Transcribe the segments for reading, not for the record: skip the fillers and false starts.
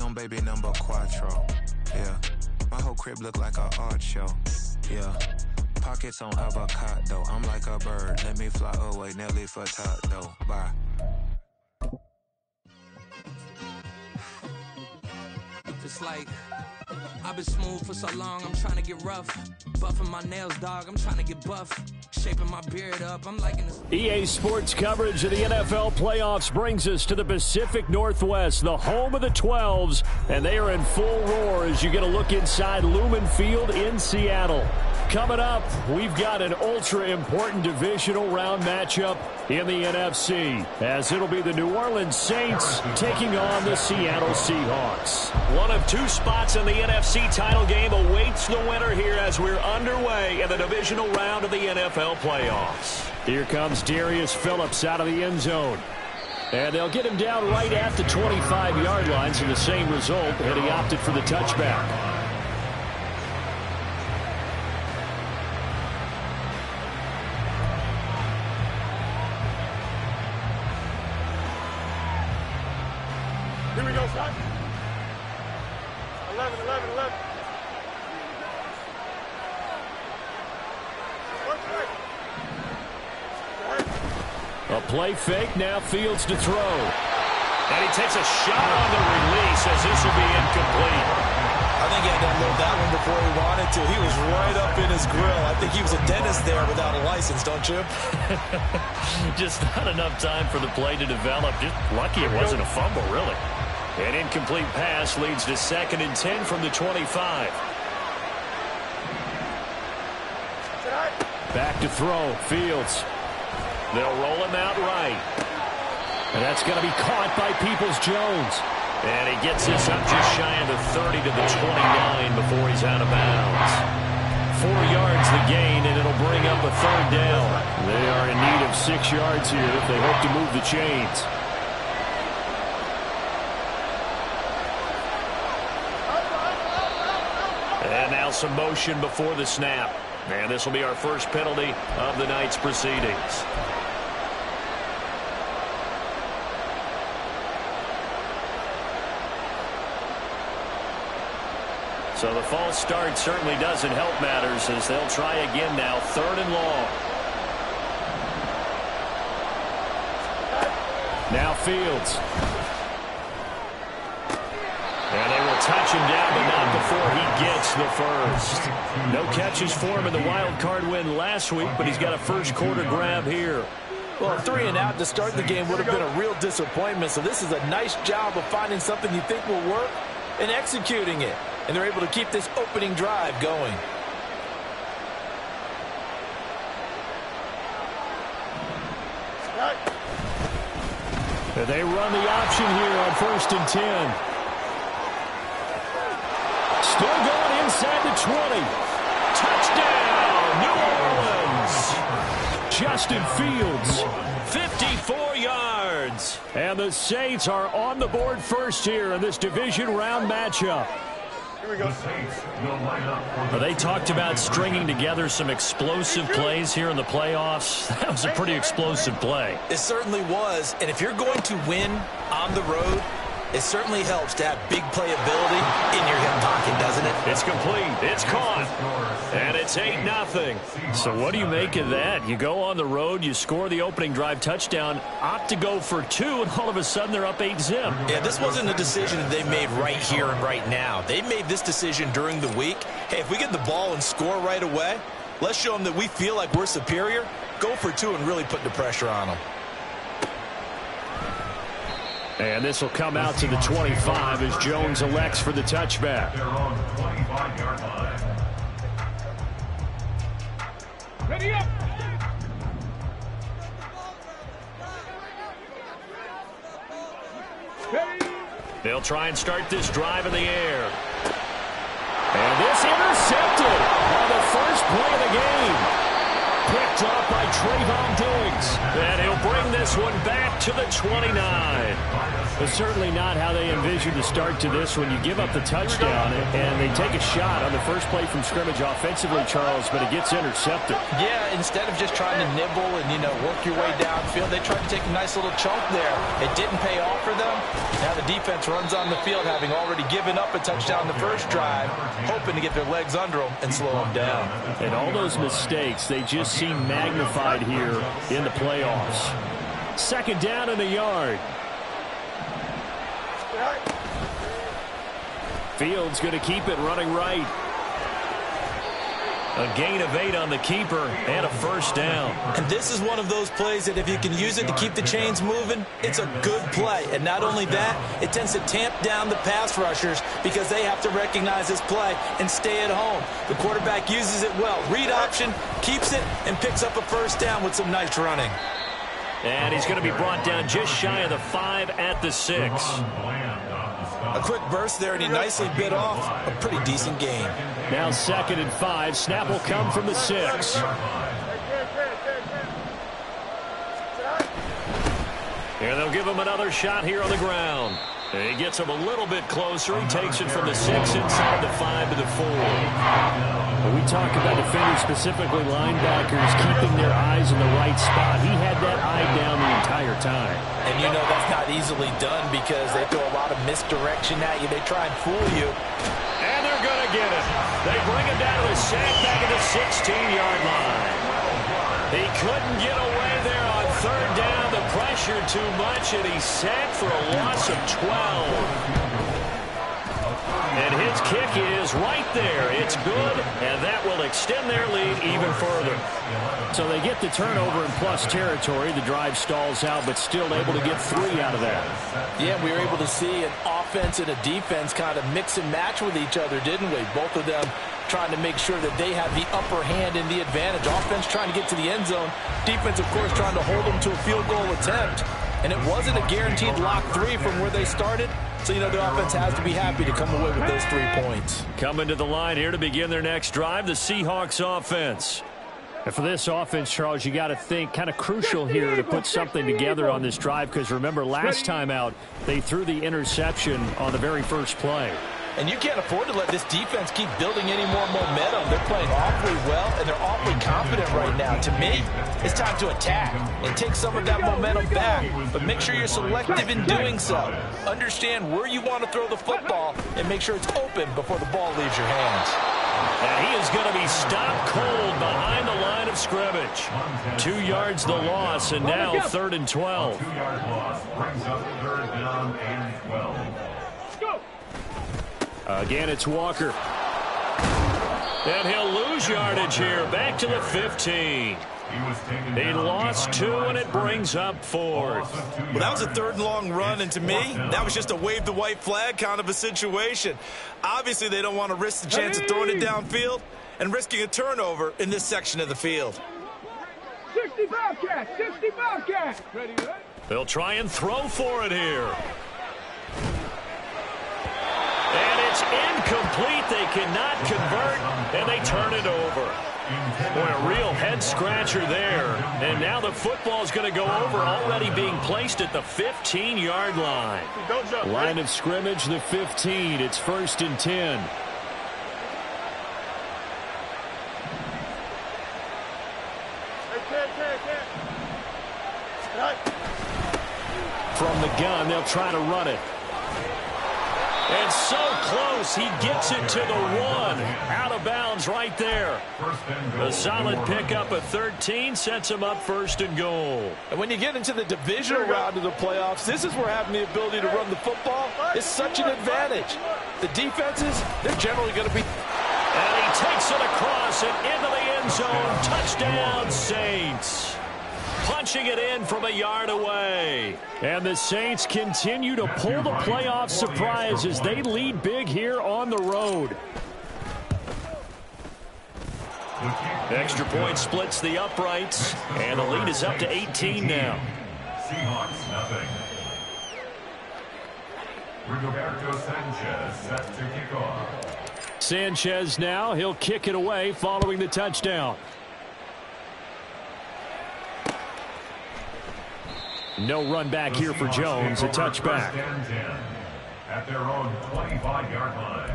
on baby number quattro. Yeah, my whole crib look like an art show. Yeah, pockets on avocado. I'm like a bird. Let me fly away, Nelly Furtado. Bye. It's like I've been smooth for so long, I'm trying to get rough. Buffing my nails, dog, I'm trying to get buff. Shaping my beard up, I'm liking this. EA Sports coverage of the NFL playoffs brings us to the Pacific Northwest, the home of the 12s, and they are in full roar as you get a look inside Lumen Field in Seattle. Coming up, we've got an ultra-important divisional round matchup in the NFC, as it'll be the New Orleans Saints taking on the Seattle Seahawks. One of two spots in the NFC title game awaits the winner here as we're underway in the divisional round of the NFL playoffs. Here comes Darius Phillips out of the end zone. And they'll get him down right at the 25-yard line, so the same result, and he opted for the touchback. Here we go, son. 11. A play fake, now Fields to throw. And he takes a shot on the release as this will be incomplete. I think he had to unload that one before he wanted to. He was right up in his grill. I think he was a dentist there without a license, don't you? Just not enough time for the play to develop. Just lucky it wasn't a fumble, really. An incomplete pass leads to 2nd and 10 from the 25. Back to throw, Fields. They'll roll him out right. And that's going to be caught by Peoples-Jones. And he gets this up just shy of the 30 to the 29 before he's out of bounds. 4 yards the gain, and it'll bring up a 3rd down. They are in need of 6 yards here if they hope to move the chains. And now some motion before the snap. And this will be our first penalty of the night's proceedings. So the false start certainly doesn't help matters as they'll try again now, 3rd and long. Now Fields. And they will touch him down, but not before he gets the first. No catches for him in the wild card win last week, but he's got a first quarter grab here. Well, 3 and out to start the game would have been a real disappointment, so this is a nice job of finding something you think will work and executing it. And they're able to keep this opening drive going. And they run the option here on 1st and 10. Still going inside the 20. Touchdown, New Orleans. Justin Fields, 54 yards. And the Saints are on the board first here in this division round matchup. Here we go. Well, they talked about stringing together some explosive plays here in the playoffs. That was a pretty explosive play. It certainly was. And if you're going to win on the road, it certainly helps to have big playability in your hip pocket, doesn't it? It's complete. It's caught. And it's 8-0. So what do you make of that? You go on the road, you score the opening drive touchdown, opt to go for 2, and all of a sudden they're up 8-0. Yeah, this wasn't a decision that they made right here and right now. They made this decision during the week. Hey, if we get the ball and score right away, let's show them that we feel like we're superior. Go for 2 and really put the pressure on them. And this will come out to the 25 as Jones elects for the touchback. They're on the 25-yard line. Ready up! They'll try and start this drive in the air. And this intercepted on the first play of the game. Picked up by Trayvon Diggs. And he'll bring this one back to the 29. But certainly not how they envisioned the start to this when you give up the touchdown and they take a shot on the first play from scrimmage offensively, Charles, but it gets intercepted. Yeah, instead of just trying to nibble and, work your way downfield, they tried to take a nice little chunk there. It didn't pay off for them. Now the defense runs on the field, having already given up a touchdown the first drive, hoping to get their legs under them and slow them down. And all those mistakes, they just seem magnified here in the playoffs. Second down in the yard. Fields going to keep it running right. A gain of 8 on the keeper and a first down. And this is one of those plays that if you can use it to keep the chains moving, it's a good play. And not only that, it tends to tamp down the pass rushers because they have to recognize this play and stay at home. The quarterback uses it well. Read option, keeps it, and picks up a first down with some nice running. And he's going to be brought down just shy of the 5 at the 6. A quick burst there, and he nicely bit off a pretty decent gain. Now 2nd and 5. Snap will come from the 6. And they'll give him another shot here on the ground. He gets him a little bit closer. He takes it from the 6 inside the 5 to the 4. When we talk about defenders, specifically linebackers, keeping their eyes in the right spot, he had that eye down the entire time. And that's not easily done because they throw a lot of misdirection at you. They try and fool you. And they're going to get it. They bring him down to a sack back at the 16-yard line. He couldn't get away there on 3rd down. The pressure too much, and he's sacked for a loss of 12. And his kick is right there. It's good, and that will extend their lead even further. So they get the turnover in plus territory. The drive stalls out, but still able to get 3 out of that. Yeah, we were able to see an offense and a defense kind of mix and match with each other, didn't we? Both of them trying to make sure that they have the upper hand and the advantage. Offense trying to get to the end zone. Defense, of course, trying to hold them to a field goal attempt. And it wasn't a guaranteed lock 3 from where they started. So, the offense has to be happy to come away with those 3 points. Coming to the line here to begin their next drive, the Seahawks offense. And for this offense, Charles, you got to think kind of crucial here to put something together on this drive because, remember, last time out, they threw the interception on the very first play. And you can't afford to let this defense keep building any more momentum. They're playing awfully well, and they're awfully confident right now. To me, it's time to attack and take some of that momentum back. But make sure you're selective in doing so. Understand where you want to throw the football and make sure it's open before the ball leaves your hands. And he is going to be stopped cold behind the line of scrimmage. 2 yards the loss, and now 3rd and 12. 2-yard loss brings up 3rd down and 12. Again, it's Walker. And he'll lose yardage here. Back to the 15. He lost 2, and it brings up 4th. Well, that was a 3rd and long run, and to me, that was just a wave the white flag kind of a situation. Obviously, they don't want to risk the chance of throwing it downfield and risking a turnover in this section of the field. 60 Bobcats! 60 Bobcats! Ready, right? They'll try and throw for it here. And it's incomplete. They cannot convert, and they turn it over. Boy, a real head-scratcher there. And now the football's going to go over, already being placed at the 15-yard line. Line of scrimmage, the 15. It's 1st and 10. From the gun, they'll try to run it. And so close, he gets it to the 1. Out of bounds right there. A solid pickup of 13 sets him up 1st and goal. And when you get into the divisional round of the playoffs, this is where having the ability to run the football is such an advantage. The defenses, they're generally going to be... And he takes it across and into the end zone. Touchdown, Saints. Punching it in from a yard away. And the Saints continue to pull the playoff surprise as they lead big here on the road. Extra point splits the uprights, and the lead is up to 18 now. Seahawks, nothing. Rigoberto Sanchez set to kick off. Sanchez now, he'll kick it away following the touchdown. No run back here for Jones. A touchback. At their own 25-yard line.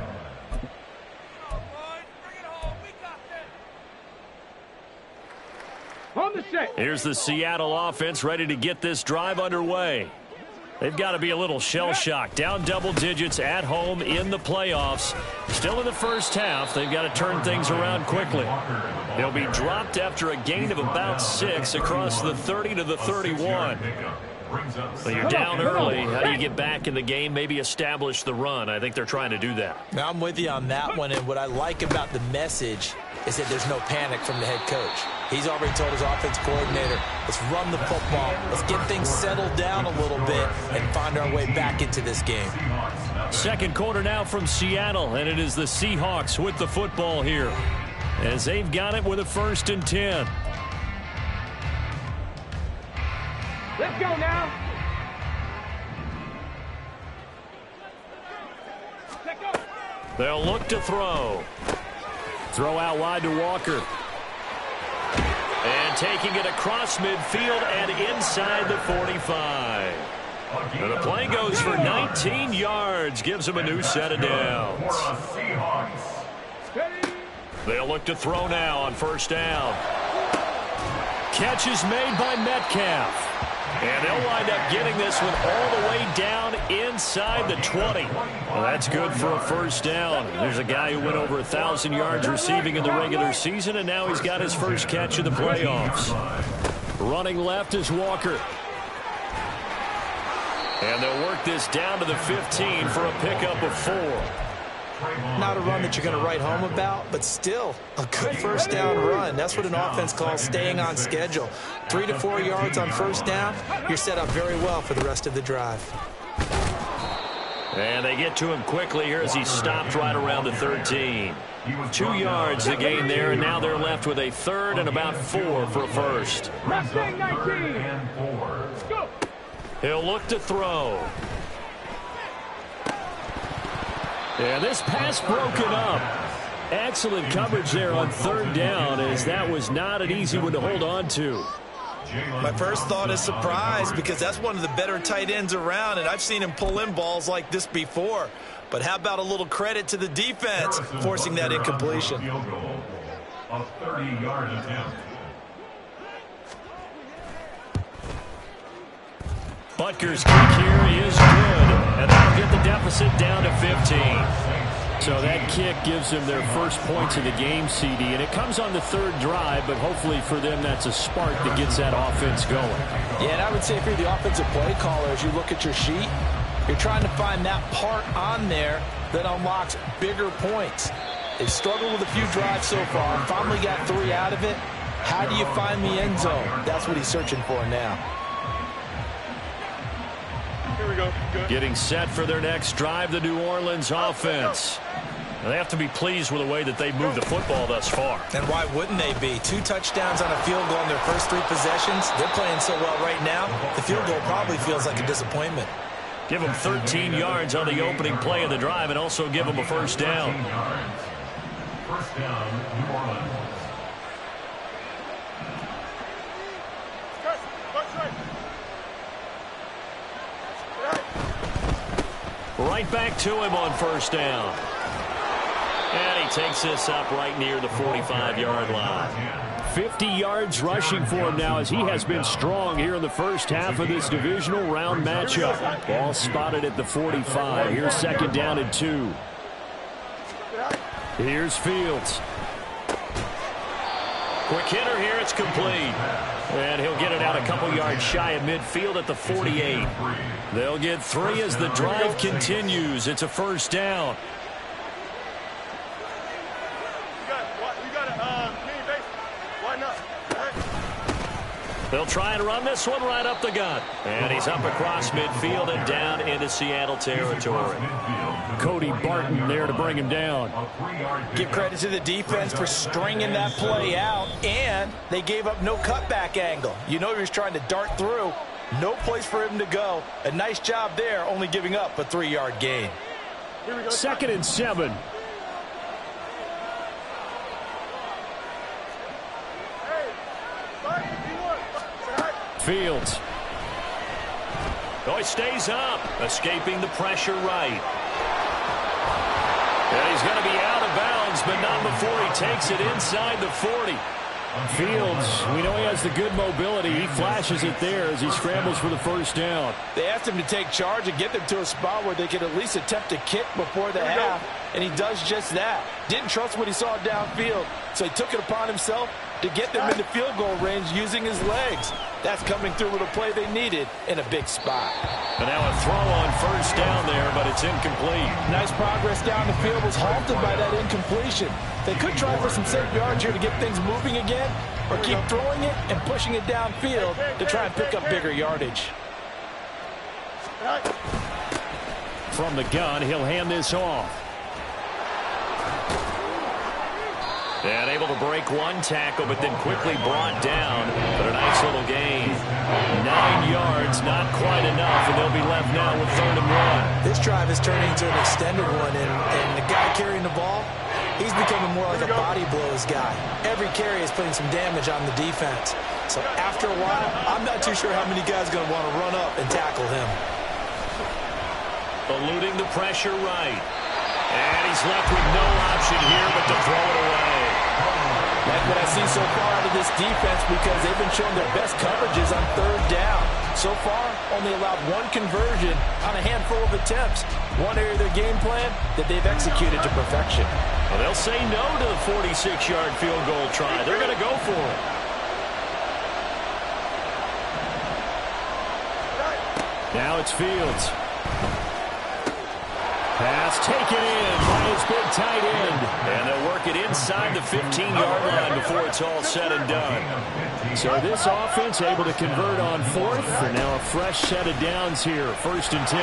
On the set. Here's the Seattle offense ready to get this drive underway. They've got to be a little shell-shocked. Down double digits at home in the playoffs. Still in the first half. They've got to turn things around quickly. They'll be dropped after a gain of about 6 across the 30 to the 31. But you're down early. How do you get back in the game, maybe establish the run? I think they're trying to do that. Now, I'm with you on that one, and what I like about the message is that there's no panic from the head coach. He's already told his offense coordinator, let's run the football, let's get things settled down a little bit and find our way back into this game. Second quarter now from Seattle, and it is the Seahawks with the football here as they've got it with a 1st and 10. Let's go now. They'll look to throw. Throw out wide to Walker. And taking it across midfield and inside the 45. And the play goes for 19 yards. Gives him a new set of downs. They'll look to throw now on 1st down. Catch is made by Metcalf. And they'll wind up getting this one all the way down inside the 20. Well, that's good for a 1st down. There's a guy who went over 1,000 yards receiving in the regular season, and now he's got his first catch in the playoffs. Running left is Walker. And they'll work this down to the 15 for a pickup of 4. Not a run that you're going to write home about, but still a good 1st down run. That's what an offense calls staying on schedule. 3 to 4 yards on 1st down, you're set up very well for the rest of the drive. And they get to him quickly here as he stopped right around the 13. 2 yards the gain there, and now they're left with a 3rd and about 4 for a 1st. Mustang 19. Go. He'll look to throw. And this pass broken up. Excellent coverage there on 3rd down, as that was not an easy one to hold on to. My first thought is surprise, because that's one of the better tight ends around, and I've seen him pull in balls like this before. But how about a little credit to the defense forcing that incompletion? A 30-yard attempt. Butker's kick here is good, and that'll get the deficit down to 15. So that kick gives them their first points of the game, CD, and it comes on the 3rd drive, but hopefully for them that's a spark that gets that offense going. Yeah, and I would say if you're the offensive play caller, as you look at your sheet, you're trying to find that part on there that unlocks bigger points. They've struggled with a few drives so far, finally got 3 out of it. How do you find the end zone? That's what he's searching for now. Here we go. Good. Getting set for their next drive, the New Orleans offense. They have to be pleased with the way that they've moved the football thus far. And why wouldn't they be? 2 touchdowns on a field goal in their first 3 possessions. They're playing so well right now, the field goal probably feels like a disappointment. Give them 13 yards on the opening play of the drive and also give them a 1st down. 1st down, New Orleans. Right back to him on 1st down. And he takes this up right near the 45-yard line. 50 yards rushing for him now, as he has been strong here in the first half of this divisional round matchup. Ball spotted at the 45. Here's 2nd down and 2. Here's Fields. Quick hitter here. It's complete. And he'll get it out a couple yards shy of midfield at the 48. They'll get 3 as the drive continues. It's a 1st down. They'll try and run this one right up the gut. And he's up across midfield and down into Seattle territory. Cody Barton there to bring him down. Give credit to the defense for stringing that play out, and they gave up no cutback angle. You know he was trying to dart through. No place for him to go. A nice job there, only giving up a 3-yard gain. 2nd and 7. Fields. Oh, he stays up, escaping the pressure right. And he's going to be out of bounds, but not before he takes it inside the 40. Fields, we know he has the good mobility. He flashes it there as he scrambles for the first down. They asked him to take charge and get them to a spot where they could at least attempt a kick before the half, and he does just that. Didn't trust what he saw downfield, so he took it upon himself to get them into field goal range using his legs. That's coming through with a play they needed in a big spot. And now a throw on first down there, but it's incomplete. Nice progress down the field, was halted by that incompletion. They could try for some safe yards here to get things moving again, or keep throwing it and pushing it downfield to try and pick up bigger yardage. From the gun, he'll hand this off. And able to break one tackle, but then quickly brought down. But a nice little gain. 9 yards, not quite enough, and they'll be left now with 3rd and 1. This drive is turning into an extended one, and the guy carrying the ball, he's becoming more like a body blows guy. Every carry is putting some damage on the defense. So after a while, I'm not too sure how many guys are going to want to run up and tackle him. Eluding the pressure right. And he's left with no option here but to throw it away. Like what I see so far out of this defense, because they've been showing their best coverages on 3rd down. So far, only allowed 1 conversion on a handful of attempts. One area of their game plan that they've executed to perfection. Well, they'll say no to the 46-yard field goal try. They're going to go for it. Now it's Fields. Pass taken in by his big tight end. And they'll work it inside the 15-yard line before it's all said and done. So this offense able to convert on 4th. And now a fresh set of downs here. 1st and 10.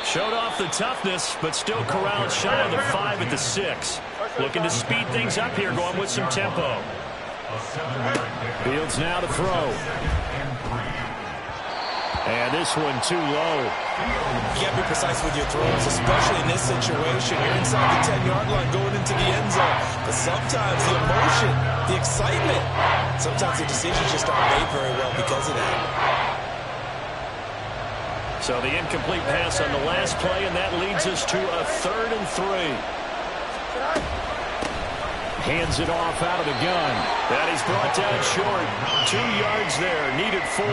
Showed off the toughness, but still corralled shy of the 5 at the 6. Looking to speed things up here, going with some tempo. Fields now to throw. And this one too low. You got to be precise with your throws, especially in this situation. You're inside the 10-yard line going into the end zone. But sometimes the emotion, the excitement, sometimes the decisions just aren't made very well because of that. So the incomplete pass on the last play, and that leads us to a 3rd and 3. Hands it off out of the gun. That he's brought down short. 2 yards there, needed 4.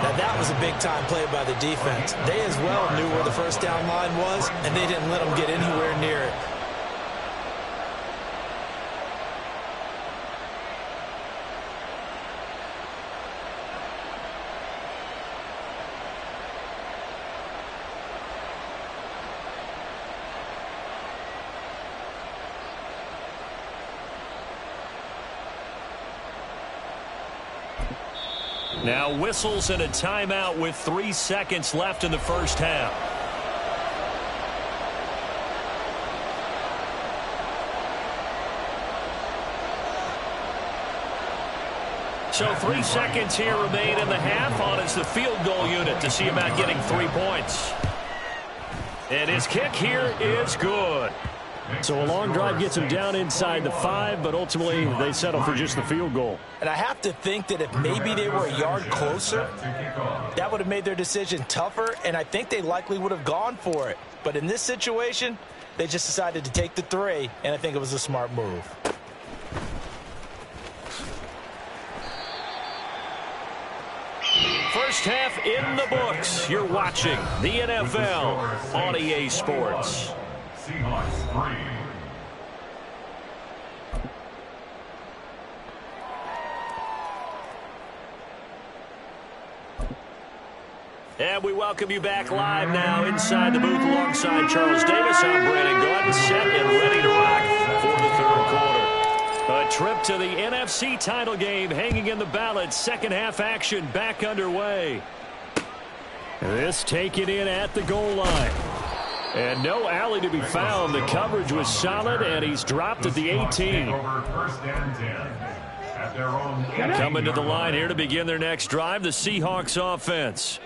Now that was a big-time play by the defense. They as well knew where the first down line was, and they didn't let them get anywhere near it. Now whistles and a timeout with 3 seconds left in the first half. So 3 seconds here remain in the half on as the field goal unit to see about getting 3 points. And his kick here is good. So a long drive gets him down inside the 5, but ultimately they settle for just the field goal. And I have to think that if maybe they were a yard closer, that would have made their decision tougher, and I think they likely would have gone for it. But in this situation, they just decided to take the 3, and I think it was a smart move. First half in the books. You're watching the NFL on EA Sports. Seahawks 3. And we welcome you back live now inside the booth alongside Charles Davis. I'm Brandon Gaudin, set and ready to rock for the 3rd quarter. A trip to the NFC title game hanging in the balance. Second half action back underway. This taken in at the goal line. And no alley to be found. The coverage was solid, and he's dropped at the 18. Coming to the line here to begin their next drive, the Seahawks offense.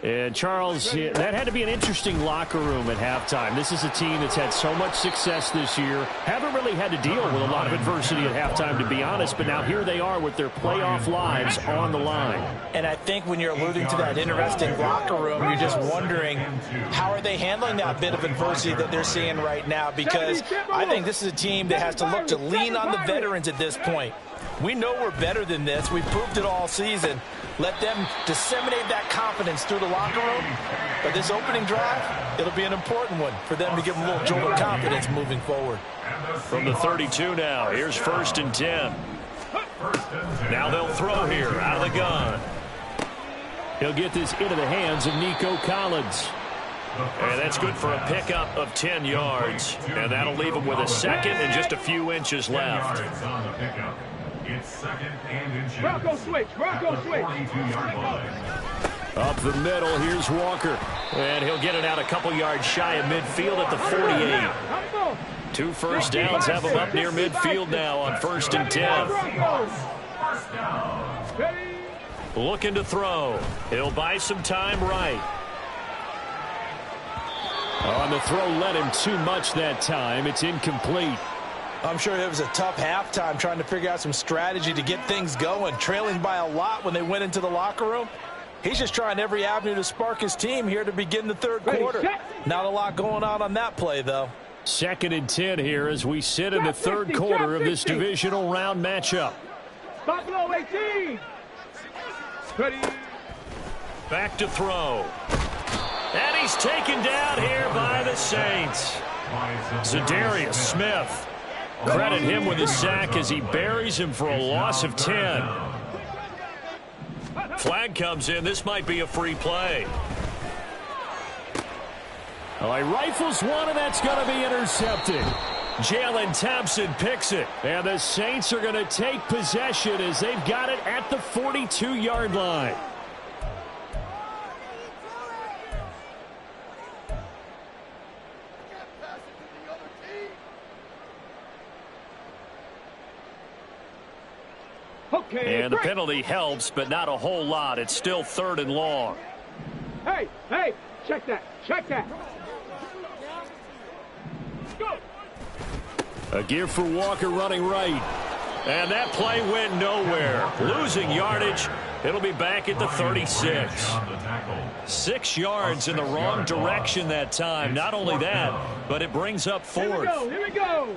And, Charles, that had to be an interesting locker room at halftime. This is a team that's had so much success this year. Haven't really had to deal with a lot of adversity at halftime, to be honest. But now here they are with their playoff lives on the line. And I think when you're alluding to that interesting locker room, you're just wondering how are they handling that bit of adversity that they're seeing right now, because I think this is a team that has to look to lean on the veterans at this point. We know we're better than this. We've proved it all season. Let them disseminate that confidence through the locker room. But this opening drive, it'll be an important one for them to give them a little jolt of confidence moving forward. From the 32 now, here's 1st and 10. Now they'll throw here out of the gun. He'll get this into the hands of Nico Collins. And that's good for a pickup of 10 yards. And that'll leave him with a second and just a few inches left. It's 2nd and inches. Bronco switch. Bronco switch. 42-yard line. Up the middle, here's Walker. And he'll get it out a couple yards shy of midfield at the 48. 2 first downs have him up near midfield now on 1st and 10. Looking to throw. He'll buy some time right. On the throw, led him too much that time. It's incomplete. I'm sure it was a tough halftime trying to figure out some strategy to get things going, trailing by a lot when they went into the locker room. He's just trying every avenue to spark his team here to begin the 3rd quarter. Not a lot going on that play, though. 2nd and 10 here as we sit in the 3rd quarter of this divisional round matchup. Buffalo 18. Ready. Back to throw. And he's taken down here by the Saints. Zadarius Smith. Credit him with a sack as he buries him for a loss of 10. Flag comes in. This might be a free play. Well, he rifles one, and that's going to be intercepted. Jalen Thompson picks it. And the Saints are going to take possession as they've got it at the 42-yard line. Okay, and the penalty helps, but not a whole lot. It's still 3rd and long. Hey, check that. Check that. Go. A give for Walker running right. And that play went nowhere. Losing yardage. It'll be back at the 36. 6 yards in the wrong direction that time. Not only that, but it brings up 4th. Here we go.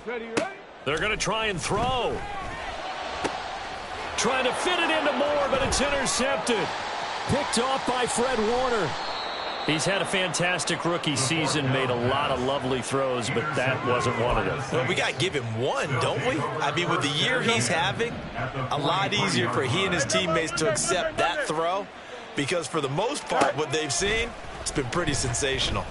Ready? They're going to try and throw. Trying to fit it into Moore, but it's intercepted. Picked off by Fred Warner. He's had a fantastic rookie season, made a lot of lovely throws, but that wasn't one of them. Well, we got to give him one, don't we? I mean, with the year he's having, a lot easier for he and his teammates to accept that throw, because for the most part, what they've seen, it's been pretty sensational.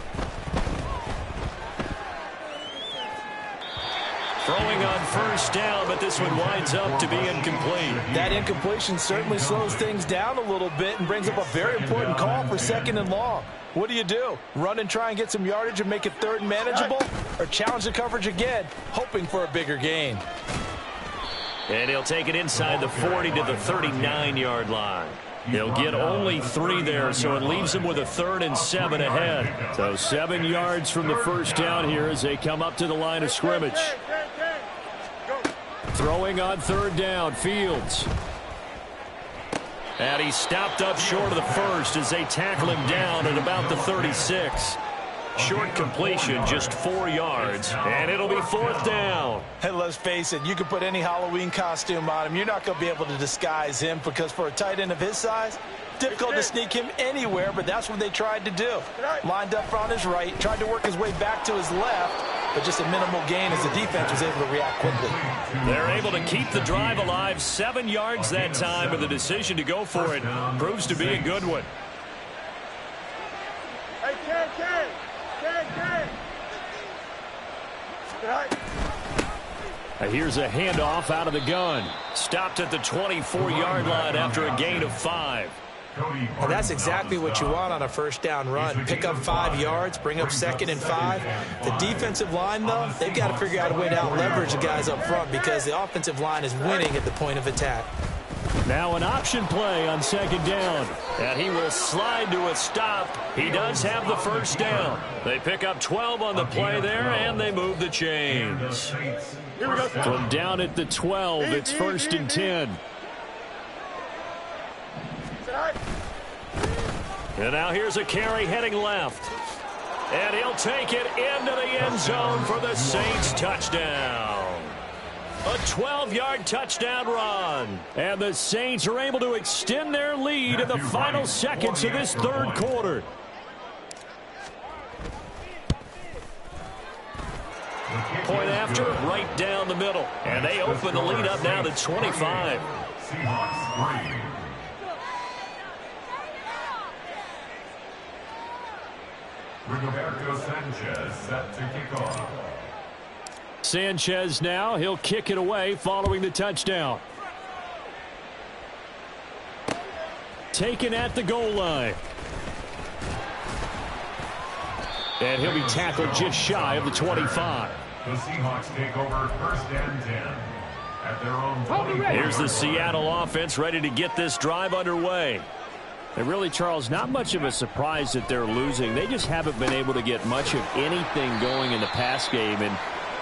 Throwing on 1st down, but this one winds up to be incomplete. That incompletion certainly slows things down a little bit and brings up a very important call for 2nd and long. What do? Run and try and get some yardage and make it 3rd and manageable? Or challenge the coverage again, hoping for a bigger gain? And he'll take it inside the 40 to the 39-yard line. He'll get only 3 there, so it leaves him with a 3rd and 7 ahead. So 7 yards from the 1st down here as they come up to the line of scrimmage. Throwing on 3rd down, Fields. And he's stopped up short of the 1st as they tackle him down at about the 36. Short completion, just 4 yards, and it'll be 4th down. Hey, let's face it, you can put any Halloween costume on him. You're not going to be able to disguise him, because for a tight end of his size, difficult to sneak him anywhere, but that's what they tried to do. Lined up on his right, tried to work his way back to his left, but just a minimal gain as the defense was able to react quickly. They're able to keep the drive alive, 7 yards that time, but the decision to go for it proves to be a good one. Here's a handoff out of the gun. Stopped at the 24-yard line after a gain of 5. And that's exactly what you want on a 1st down run. Pick up 5 yards, bring up 2nd and 5. The defensive line, though, they've got to figure out a way to out-leverage the guys up front, because the offensive line is winning at the point of attack. Now an option play on second down. And he will slide to a stop. He does have the first down. They pick up 12 on the play there, and they move the chains. From down at the 12, it's 1st and 10. And now here's a carry heading left. And he'll take it into the end zone for the Saints touchdown. A 12-yard touchdown run. And the Saints are able to extend their lead in the final seconds of this third quarter. Point after, right down the middle. And they open the lead up now to 25. Seahawks 3. Rigoberto Sanchez set to kick off. Sanchez now, he'll kick it away following the touchdown. Taken at the goal line. And he'll be tackled just shy of the 25. The Seahawks take over 1st and 10 at their own 20. Here's the Seattle offense ready to get this drive underway. And really, Charles, not much of a surprise that they're losing. They just haven't been able to get much of anything going in the pass game. And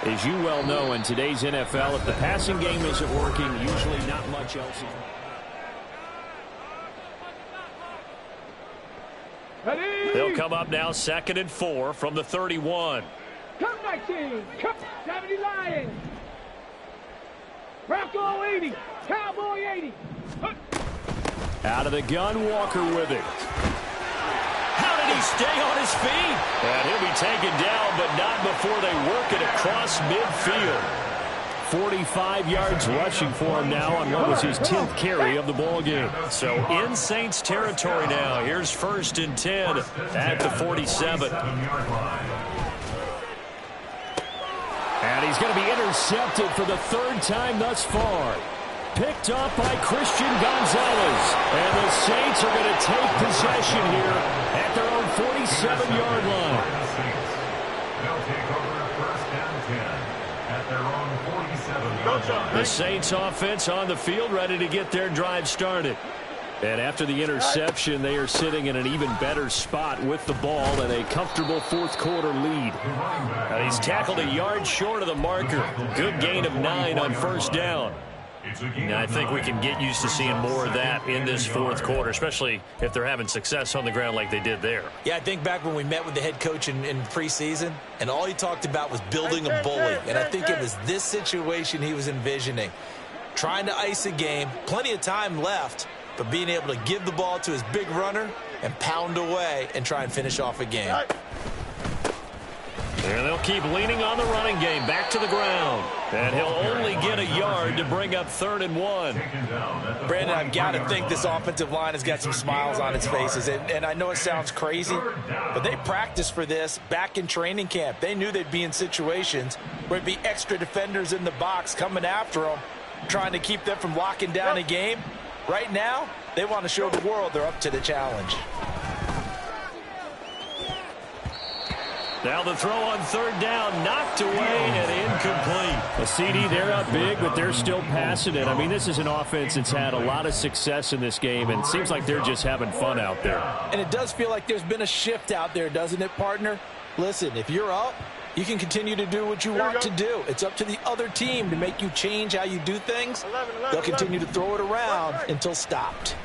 as you well know, in today's NFL, if the passing game isn't working, usually not much else is. They'll come up now 2nd and 4 from the 31. Come back team. Come 70 Lions. Bronco 80. Cowboy 80. Out of the gun, Walker with it. How did he stay on his feet? And he'll be taken down, but not before they work it across midfield. 45 yards rushing for him now on what was his 10th carry of the ball game. So in Saints territory now. Here's 1st and 10 at the 47. And he's going to be intercepted for the 3rd time thus far. Picked up by Christian Gonzalez. And the Saints are going to take possession here at their own 47-yard line. They'll take over 1st and 10 at their own 47-yard line. The Saints offense on the field ready to get their drive started. And after the interception, they are sitting in an even better spot with the ball and a comfortable 4th quarter lead. And he's tackled a yard short of the marker. Good gain of 9 on 1st down. And I think we can get used to seeing more of that in this 4th quarter, especially if they're having success on the ground like they did there. Yeah, I think back when we met with the head coach in preseason, and all he talked about was building a bully. And I think it was this situation he was envisioning. Trying to ice a game, plenty of time left, but being able to give the ball to his big runner and pound away and try and finish off a game. And they'll keep leaning on the running game back to the ground. And he'll only get a yard to bring up 3rd and 1. Brandon, I've got to think this offensive line has got some smiles on its faces. And I know it sounds crazy, but they practiced for this back in training camp. They knew they'd be in situations where there'd be extra defenders in the box coming after them, trying to keep them from locking down a game. Right now, they want to show the world they're up to the challenge. Now the throw on 3rd down, knocked away and incomplete. A CD, they're up big, but they're still passing it. I mean, this is an offense that's had a lot of success in this game, and it seems like they're just having fun out there. And it does feel like there's been a shift out there, doesn't it, partner? Listen, if you're up, you can continue to do what you want to do. It's up to the other team to make you change how you do things. They'll continue to throw it around until stopped.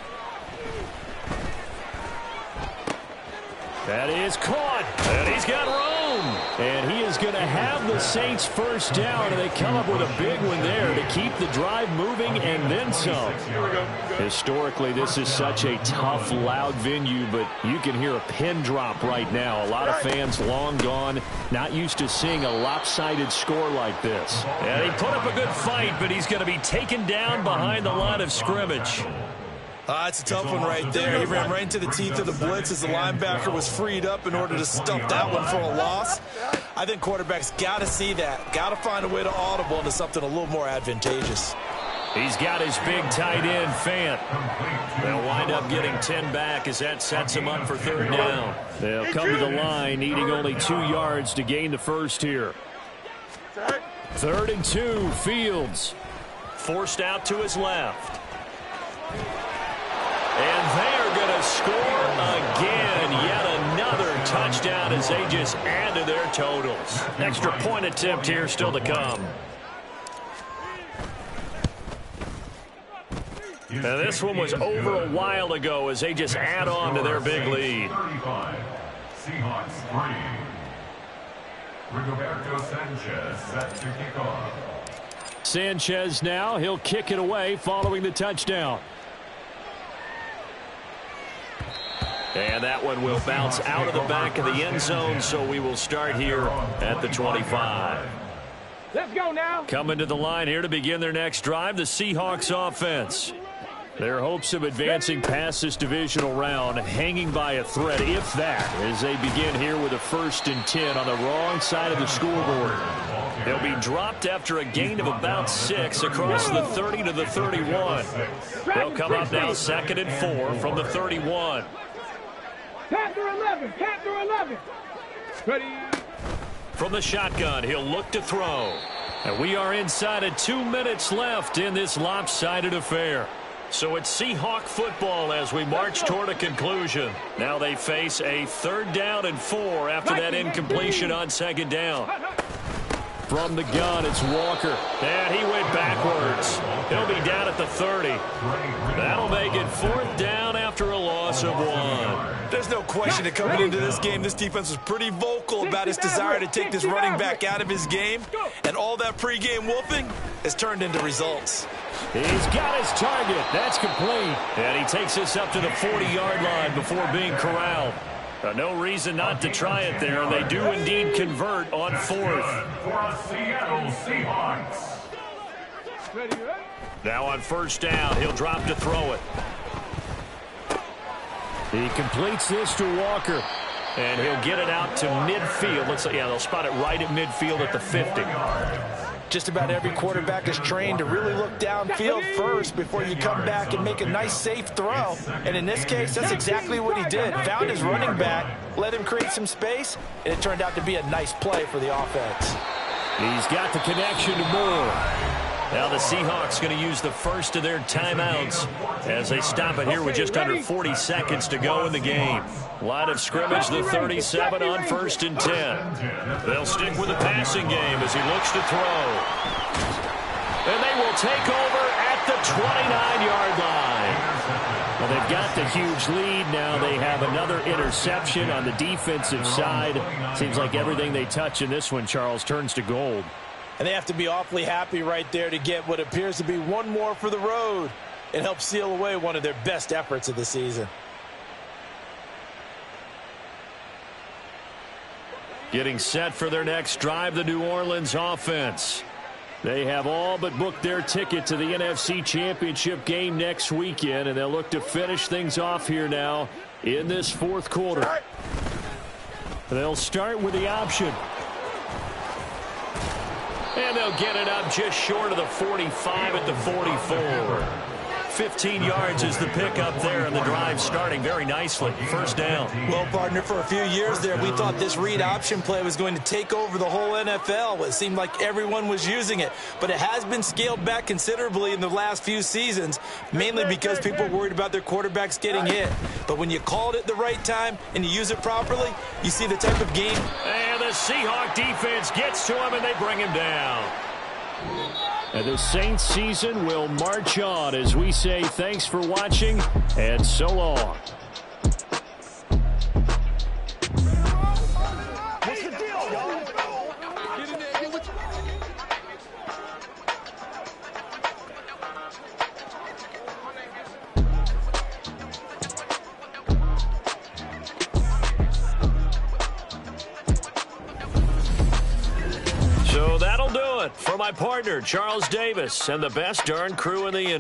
That is caught, and he's got room. And he is going to have the Saints 1st down, and they come up with a big one there to keep the drive moving and then some. Historically, this is such a tough, loud venue, but you can hear a pin drop right now. A lot of fans long gone, not used to seeing a lopsided score like this. And he put up a good fight, but he's going to be taken down behind the line of scrimmage. It's a tough one right there. He ran right into the teeth of the blitz as the linebacker was freed up in order to stuff that one for a loss. I think quarterbacks got to see that. Got to find a way to audible into something a little more advantageous. He's got his big tight end, Fant. They'll wind up getting 10 back as that sets him up for 3rd down. They'll come to the line, needing only 2 yards to gain the first here. 3rd and 2, Fields. Forced out to his left. as they just add to their totals. Extra point attempt here still to come. And this one was over a while ago as they just add on to their big lead. 35. Seahawks 3. Rigoberto Sanchez set to kick off. Sanchez now, he'll kick it away following the touchdown. And that one will bounce out of the back of the end zone, so we will start here at the 25. Let's go now. Coming to the line here to begin their next drive, the Seahawks offense. Their hopes of advancing past this divisional round hanging by a thread, if that, as they begin here with a 1st and 10 on the wrong side of the scoreboard. They'll be dropped after a gain of about 6 across the 30 to the 31. They'll come up now 2nd and 4 from the 31. Panther 11. Panther 11. Ready. From the shotgun, he'll look to throw. And we are inside of 2 minutes left in this lopsided affair. So it's Seahawk football as we march toward a conclusion. Now they face a 3rd down and 4 after that incompletion on 2nd down. From the gun, it's Walker. And he went backwards. He'll be down at the 30. That'll make it 4th down after a loss of 1. There's no question that coming into this game, this defense was pretty vocal about his desire to take this running back out of his game. And all that pregame wolfing has turned into results. He's got his target. That's complete. And he takes us up to the 40-yard line before being corralled. No reason not to try it there, and they do indeed convert on 4th. For Seattle Seahawks. Now on 1st down, he'll drop to throw it. He completes this to Walker, and he'll get it out to midfield. Looks like, yeah, they'll spot it right at midfield at the 50. Just about every quarterback is trained to really look downfield first before you come back and make a nice, safe throw. And in this case, that's exactly what he did. Found his running back, let him create some space, and it turned out to be a nice play for the offense. He's got the connection to Moore. Now the Seahawks going to use the first of their timeouts as they stop it here with just under 40 seconds to go in the game. Line of scrimmage, the 37 on 1st and 10. They'll stick with the passing game as he looks to throw. And they will take over at the 29-yard line. Well, they've got the huge lead. Now they have another interception on the defensive side. Seems like everything they touch in this one, Charles, turns to gold. And they have to be awfully happy right there to get what appears to be one more for the road. It helps seal away one of their best efforts of the season. Getting set for their next drive, the New Orleans offense. They have all but booked their ticket to the NFC Championship game next weekend, and they'll look to finish things off here now in this 4th quarter. They'll start with the option. And they'll get it up just short of the 45 at the 44. 15 yards is the pickup there, and the drive starting very nicely. 1st down. Well, partner, for a few years there, we thought this read option play was going to take over the whole NFL. It seemed like everyone was using it, but it has been scaled back considerably in the last few seasons, mainly because people are worried about their quarterbacks getting hit. But when you call it at the right time and you use it properly, you see the type of game. And the Seahawk defense gets to him, and they bring him down. And the Saints season will march on as we say thanks for watching and so long. What's the deal, y'all? Get in there, get what you... So that'll do it for my partner, Charles Davis, and the best darn crew in the industry.